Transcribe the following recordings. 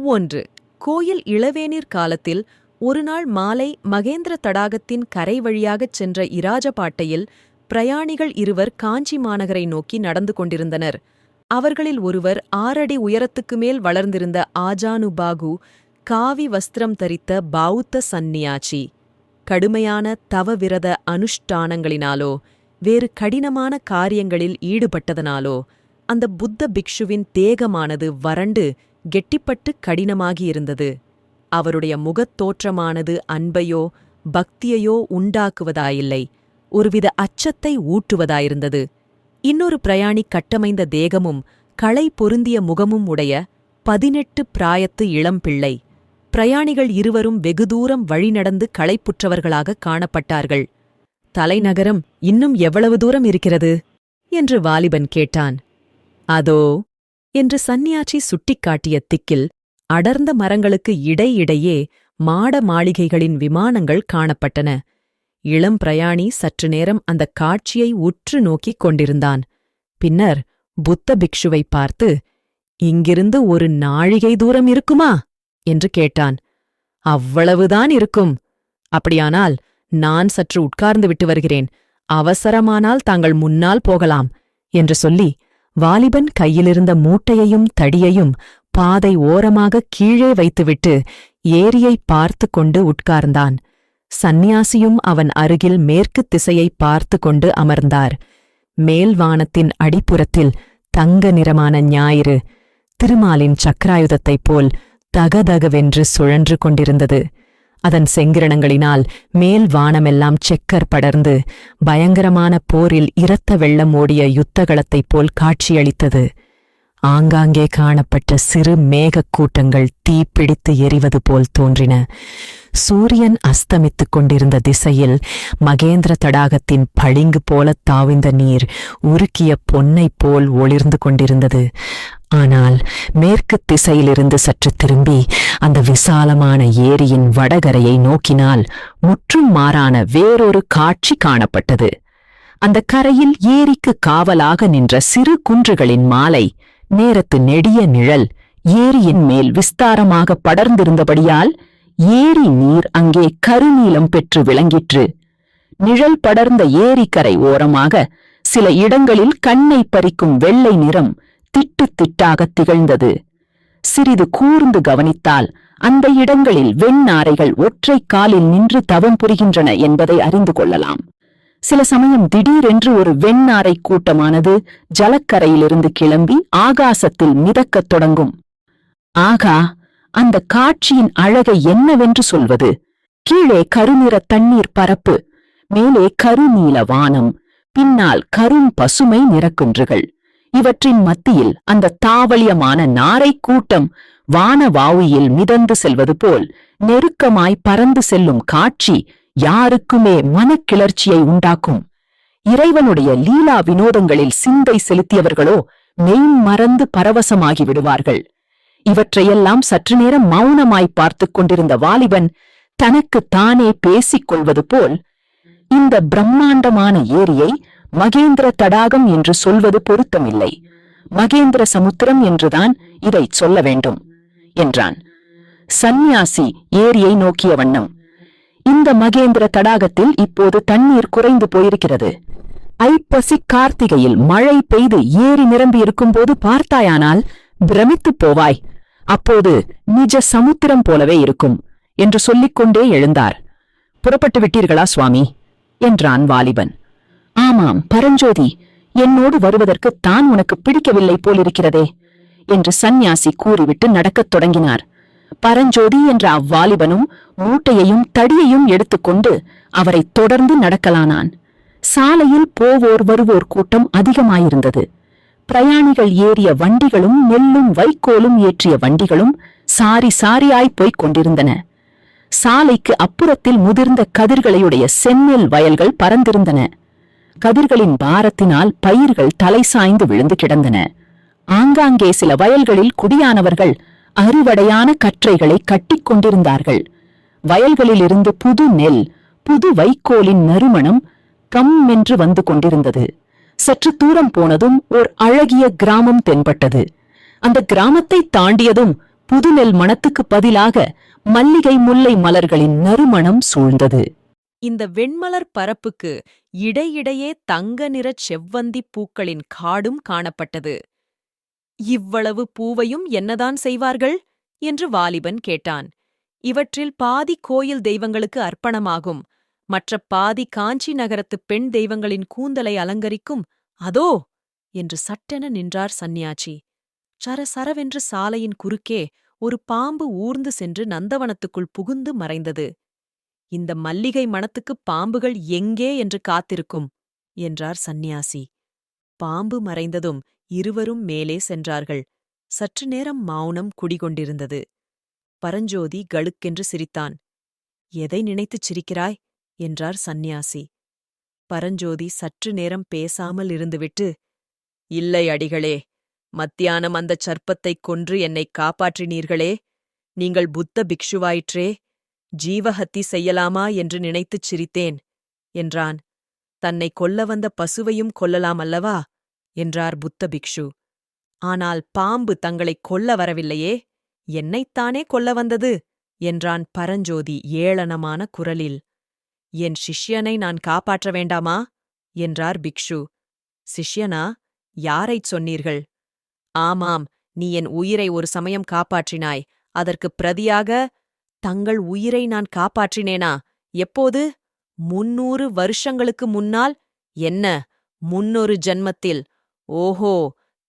1. கோயில் இளவேநீர் காலத்தில் ஒருநாள் மாலை மகேந்திர தடாகத்தின் கரை வழியாகச் சென்ற இராஜபாட்டையில் பிரயாணிகள் இருவர் காஞ்சி மாநகரை நோக்கி நடந்து கொண்டிருந்தனர். அவர்களில் ஒருவர் 6 அடி உயரத்துக்கு மேல் வளர்ந்திருந்த ஆஜானுபாகு காவி வஸ்திரம் தரித்த பௌத்த சந்நியாசி. கடுமையான தவவிரத அனுஷ்டானங்களினாலோ வேறு கடினமான காரியங்களில் ஈடுபட்டதனாலோ அந்த புத்த பிக்ஷுவின் தேகமானது வறண்டு கெட்டிப்பட்டு கடினமாகியிருந்தது. அவருடைய முகத்தோற்றமானது அன்பையோ பக்தியையோ உண்டாக்குவதாயில்லை, ஒருவித அச்சத்தை ஊட்டுவதாயிருந்தது. இன்னொரு பிரயாணி கட்டமைந்த தேகமும் களை பொருந்திய முகமும் உடைய 18 பிராயத்து இளம்பிள்ளை. பிரயாணிகள் இருவரும் வெகு தூரம் வழிநடந்து களைப்புற்றவர்களாக காணப்பட்டார்கள். தலைநகரம் இன்னும் எவ்வளவு தூரம் இருக்கிறது என்று வாலிபன் கேட்டான். அதோ என்று சந்நியாசி சுட்டிக்காட்டிய திக்கில் அடர்ந்த மரங்களுக்கு இடையிடையே மாட மாளிகைகளின் விமானங்கள் காணப்பட்டன. இளம் பிரயாணி சற்று நேரம் அந்தக் காட்சியை உற்று நோக்கிக் கொண்டிருந்தான். பின்னர் புத்த பிக்ஷுவை பார்த்து, இங்கிருந்து ஒரு நாழிகை தூரம் இருக்குமா என்று கேட்டான். அவ்வளவுதான் இருக்கும். அப்படியானால் நான் சற்று உட்கார்ந்து விட்டு வருகிறேன், அவசரமானால் தாங்கள் முன்னால் போகலாம் என்று சொல்லி வாலிபன் கையிலிருந்த மூட்டையையும் தடியையும் பாதை ஓரமாக கீழே வைத்துவிட்டு ஏரியை பார்த்து கொண்டு உட்கார்ந்தான். சந்நியாசியும் அவன் அருகில் மேற்கு திசையை பார்த்து கொண்டு அமர்ந்தார். மேல் வானத்தின் அடிப்புறத்தில் தங்க நிறமான ஞாயிறு திருமாலின் சக்கராயுதத்தைப் போல் தகதகவென்று சுழன்று கொண்டிருந்தது. அதன் செங்கிரணங்களினால் மேல் வானமெல்லாம் செக்கர் படர்ந்து பயங்கரமான போரில் இரத்த வெள்ளம் ஓடிய யுத்தகளத்தைப் போல் காட்சியளித்தது. ஆங்காங்கே காணப்பட்ட சிறு மேகக் கூட்டங்கள் தீப்பிடித்து எரிவது போல் தோன்றின. சூரியன் அஸ்தமித்துக் கொண்டிருந்த திசையில் மகேந்திர தடாகத்தின் பளிங்கு போலத் தாவிந்த நீர் உருக்கிய பொன்னைப் போல் ஒளிர்ந்து கொண்டிருந்தது. ஆனால் மேற்கு திசையிலிருந்து சற்று திரும்பி அந்த விசாலமான ஏரியின் வடகரையை நோக்கினால் முற்றும் மாறான வேறொரு காட்சி காணப்பட்டது. அந்த கரையில் ஏரிக்கு காவலாக நின்ற சிறு குன்றுகளின் மாலை நேரத்து நெடிய நிழல் ஏரியின் மேல் விஸ்தாரமாக படர்ந்திருந்தபடியால் ஏரி நீர் அங்கே கருநீலம் பெற்று விளங்கிற்று. நிழல் படர்ந்த ஏரிக்கரை ஓரமாக சில இடங்களில் கண்ணை பறிக்கும் வெள்ளை நிறம் திட்டு திட்டாக திகழ்ந்தது. சிறிது கூர்ந்து கவனித்தால் அந்த இடங்களில் வெண்ணாரைகள் ஒற்றை காலில் நின்று தவம் புரிகின்றன என்பதை அறிந்து கொள்ளலாம். சில சமயம் திடீரென்று ஒரு வெண்ணாரை கூட்டமானது ஜலக்கரையிலிருந்து கிளம்பி ஆகாசத்தில் மிதக்கத் தொடங்கும். ஆகா, அந்த காட்சியின் அழகை என்னவென்று சொல்வது! கீழே கருநிற தண்ணீர் பரப்பு, மேலே கருநீல வானம், பின்னால் கரும் பசுமை நிறக்குன்றுகள். இவற்றின் மத்தியில் அந்த தாவளியமான நாரை கூட்டம் வானவாவியில் மிதந்து செல்வது போல் நெருக்கமாய் பறந்து செல்லும் காட்சி யாருக்குமே மனக்கிளர்ச்சியை உண்டாக்கும். இறைவனுடைய லீலா வினோதங்களில் சிந்தை செலுத்தியவர்களோ மெய்மறந்து பரவசமாகி விடுவார்கள். இவற்றையெல்லாம் சற்று நேரம் மௌனமாய் பார்த்து கொண்டிருந்த வாலிபன் தனக்கு தானே பேசிக் கொள்வது போல், இந்த பிரம்மாண்டமான ஏரியை மகேந்திர தடாகம் என்று சொல்வது பொருத்தமில்லை, மகேந்திர சமுத்திரம் என்றுதான் இதை சொல்ல வேண்டும் என்றான். சந்நியாசி ஏரியை நோக்கிய வண்ணம், இந்த மகேந்திர தடாகத்தில் இப்போது தண்ணீர் குறைந்து போயிருக்கிறது. ஐப்பசி கார்த்திகையில் மழை பெய்து ஏரி நிரம்பி இருக்கும்போது பார்த்தாயானால் பிரமித்துப் போவாய். அப்போது நிஜ சமுத்திரம் போலவே இருக்கும் என்று சொல்லிக்கொண்டே எழுந்தார். புறப்பட்டு விட்டீர்களா சுவாமி என்றான் வாலிபன். ஆமாம் பரஞ்சோதி, என்னோடு வருவதற்கு தான் உனக்கு பிடிக்கவில்லை போலிருக்கிறதே என்று சந்நியாசி கூறிவிட்டு நடக்கத் தொடங்கினார். பரஞ்சோதி என்ற அவ்வாலிபனும் மூட்டையையும் தடியையும் எடுத்துக்கொண்டு அவரை தொடர்ந்து நடக்கலானான். சாலையில் போவோர் வருவோர் கூட்டம் அதிகமாயிருந்தது. பிரயாணிகள் ஏறிய வண்டிகளும் நெல்லும் வைக்கோலும் ஏற்றிய வண்டிகளும் சாரி சாரியாய்ப் போய்க் கொண்டிருந்தன. சாலைக்கு அப்புறத்தில் முதிர்ந்த கதிர்களையுடைய செந்நெல் வயல்கள் பறந்திருந்தன. கதிர்களின் பாரத்தினால் பயிர்கள் தலை சாய்ந்து விழுந்து கிடந்தன. ஆங்காங்கே சில வயல்களில் குடியானவர்கள் அறுவடையான கற்றைகளை கட்டிக் கொண்டிருந்தார்கள். வயல்களிலிருந்து புது நெல், புது வைக்கோலின் நறுமணம் கம்மென்று வந்து கொண்டிருந்தது. சற்று தூரம் போனதும் ஓர் அழகிய கிராமம் தென்பட்டது. அந்த கிராமத்தை தாண்டியதும் புதுநெல் மணத்துக்குப் பதிலாக மல்லிகை முல்லை மலர்களின் நறுமணம் சூழ்ந்தது. இந்த வெண்மலர் பரப்புக்கு இடையிடையே தங்க நிறச் செவ்வந்திப் பூக்களின் காடும் காணப்பட்டது. இவ்வளவு பூவையும் என்னதான் செய்வார்கள் என்று வாலிபன் கேட்டான். இவற்றில் பாதி கோயில் தெய்வங்களுக்கு அர்ப்பணமாகும், மற்ற பாதி காஞ்சி நகரத்துப் பெண் தெய்வங்களின் கூந்தலை அலங்கரிக்கும். அதோ என்று சட்டென நின்றார் சந்நியாசி. சரசரவென்று சாலையின் குறுக்கே ஒரு பாம்பு ஊர்ந்து சென்று நந்தவனத்துக்குள் புகுந்து மறைந்தது. இந்த மல்லிகை மணத்துக்குப் பாம்புகள் எங்கே என்று காத்திருக்கும் என்றார் சந்நியாசி. பாம்பு மறைந்ததும் இருவரும் மேலே சென்றார்கள். சற்று நேரம் மௌனம் குடிகொண்டிருந்தது. பரஞ்சோதி கழுக்கென்று சிரித்தான். எதை நினைத்துச் சிரிக்கிறாய் என்றார் சந்நியாசி. பரஞ்சோதி சற்று நேரம் பேசாமல் இருந்துவிட்டு, இல்லை அடிகளே, மத்தியானம் அந்தச் சர்ப்பத்தைக் கொன்று என்னைக் காப்பாற்றினீர்களே, நீங்கள் புத்த பிக்ஷுவாயிற்றே, ஜீவஹத்தி செய்யலாமா என்று நினைத்துச் சிரித்தேன் என்றான். தன்னை கொல்ல வந்த பசுவையும் கொல்லலாம் அல்லவா என்றார் புத்த பிக்ஷு. ஆனால் பாம்பு தங்களைக் கொல்ல வரவில்லையே, என்னைத்தானே கொல்ல வந்தது என்றான் பரஞ்சோதி ஏளனமான குரலில். என் சிஷ்யனை நான் காப்பாற்ற வேண்டாமா என்றார் பிக்ஷு. சிஷ்யனா? யாரைச் சொன்னீர்கள்? ஆமாம், நீ என் உயிரை ஒரு சமயம் காப்பாற்றினாய். அதற்குப் பிரதியாக தங்கள் உயிரை நான் காப்பாற்றினேனா? எப்போது? 300 வருஷங்களுக்கு முன்னால். என்ன 300 ஜன்மத்தில்? ஓஹோ,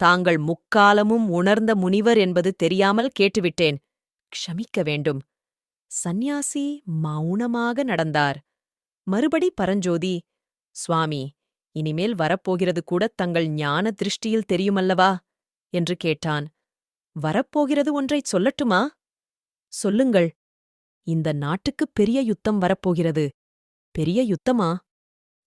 தாங்கள் முக்காலமும் உணர்ந்த முனிவர் என்பது தெரியாமல் கேட்டுவிட்டேன். க்ஷமிக்க வேண்டும். சந்நியாசி மௌனமாக நடந்தார். மறுபடி பரஞ்சோதி, சுவாமி, இனிமேல் வரப்போகிறது கூட தங்கள் ஞான திருஷ்டியில் தெரியுமல்லவா என்று கேட்டான். வரப்போகிறது ஒன்றைச் சொல்லட்டுமா? சொல்லுங்கள். இந்த நாட்டுக்குப் பெரிய யுத்தம் வரப்போகிறது. பெரிய யுத்தமா?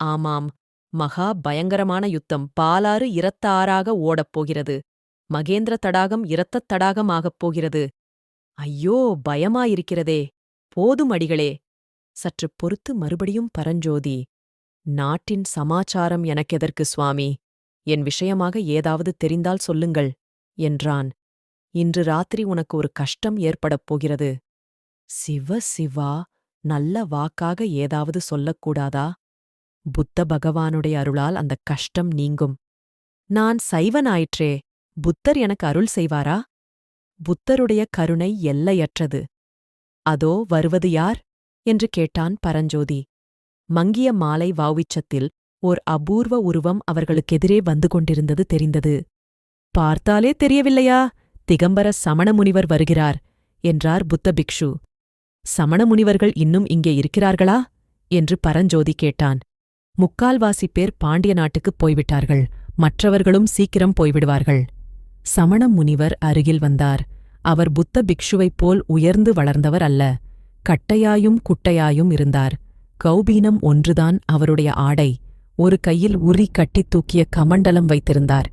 ஆமாம், மகா பயங்கரமான யுத்தம். பாலாறு இரத்த ஆறாக ஓடப்போகிறது. மகேந்திர தடாகம் இரத்தத் தடாகமாகப் போகிறது. ஐயோ, பயமாயிருக்கிறதே. போதும் அடிகளே. சற்று பொறுத்து மறுபடியும் பரஞ்சோதி, நாட்டின் சமாச்சாரம் எனக்கெதற்கு சுவாமி? என் விஷயமாக ஏதாவது தெரிந்தால் சொல்லுங்கள் என்றான். இன்று ராத்திரி உனக்கு ஒரு கஷ்டம் ஏற்படப் போகிறது. சிவ சிவா, நல்ல வாக்காக ஏதாவது சொல்லக்கூடாதா? புத்த பகவானுடைய அருளால் அந்தக் கஷ்டம் நீங்கும். நான் சைவனாயிற்றே, புத்தர் எனக்கு அருள் செய்வாரா? புத்தருடைய கருணை எல்லையற்றது. அதோ வருவது யார் என்று கேட்டான் பரஞ்சோதி. மங்கிய மாலை வாவிச்சத்தில் ஓர் அபூர்வ உருவம் அவர்களுக்கெதிரே வந்து கொண்டிருந்தது தெரிந்தது. பார்த்தாலே தெரியவில்லையா? திகம்பர சமண முனிவர் வருகிறார் என்றார் புத்த பிக்ஷு. சமண முனிவர்கள் இன்னும் இங்கே இருக்கிறார்களா என்று பரஞ்சோதி கேட்டான். முக்கால்வாசி பேர் பாண்டிய நாட்டுக்குப் போய்விட்டார்கள். மற்றவர்களும் சீக்கிரம் போய்விடுவார்கள். சமண முனிவர் அருகில் வந்தார். அவர் புத்த பிக்ஷுவைப் போல் உயர்ந்து வளர்ந்தவர் அல்ல. கட்டையாயும் குட்டையாயும் இருந்தார். கௌபீனம் ஒன்றுதான் அவருடைய ஆடை. ஒரு கையில் உரி கட்டித் தூக்கிய கமண்டலம் வைத்திருந்தார்.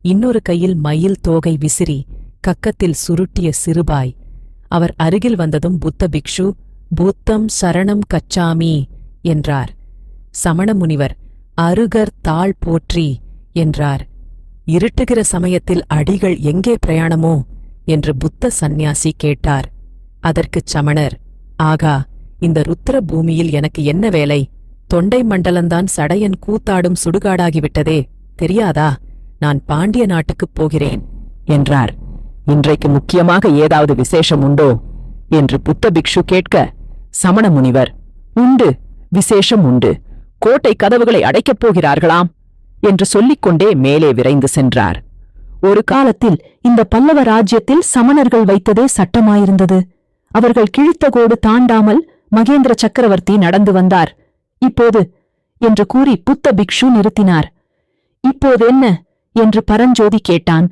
இன்னொரு கையில் மயில் தோகை விசிறி கக்கத்தில் சுருட்டிய சிறுபாய். அவர் அருகில் வந்ததும் புத்த பிக்ஷு, புத்தம் சரணம் கச்சாமி என்றார். சமண முனிவர், அருகர் தாழ் போற்றி என்றார். இருட்டுகிற சமயத்தில் அடிகள் எங்கே பிரயாணமோ என்று புத்த சந்நியாசி கேட்டார். அதற்குச் சமணர், ஆகா, இந்த ருத்ர பூமியில் எனக்கு என்ன வேலை? தொண்டை மண்டலந்தான் சடையன் கூத்தாடும் சுடுகாடாகிவிட்டதே, தெரியாதா? நான் பாண்டிய நாட்டுக்குப் போகிறேன் என்றார். இன்றைக்கு முக்கியமாக ஏதாவது விசேஷம் உண்டோ என்று புத்த பிக்ஷு கேட்க, சமண முனிவர், உண்டு, விசேஷம் உண்டு. கோட்டை கதவுகளை அடைக்கப் போகிறார்களாம் என்று சொல்லிக்கொண்டே மேலே விரைந்து சென்றார். ஒரு காலத்தில் இந்த பல்லவ ராஜ்யத்தில் சமணர்கள் வைத்ததே சட்டமாயிருந்தது. அவர்கள் கிழித்த கோடு தாண்டாமல் மகேந்திர சக்கரவர்த்தி நடந்து வந்தார். இப்போது என்று கூறி புத்த பிக்ஷு நிறுத்தினார். இப்போது என்ன என்று பரஞ்சோதி கேட்டான்.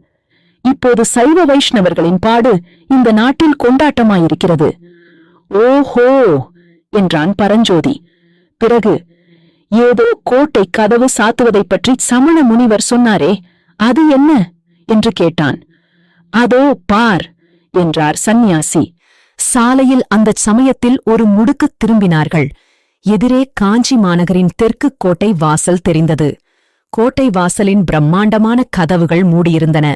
இப்போது சைவ வைஷ்ணவர்களின் பாடு இந்த நாட்டில் கொண்டாட்டமாயிருக்கிறது. ஓஹோ என்றான் பரஞ்சோதி. பிறகு, ஏதோ கோட்டை கதவு சாத்துவதைப் பற்றி சமண முனிவர் சொன்னாரே, அது என்ன என்று கேட்டான். அதோ பார் என்றார் சந்நியாசி. சாலையில் அந்தச் சமயத்தில் ஒரு முடுக்குத் திரும்பினார்கள். எதிரே காஞ்சி மாநகரின் தெற்குக் கோட்டை வாசல் தெரிந்தது. கோட்டை வாசலின் பிரம்மாண்டமான கதவுகள் மூடியிருந்தன.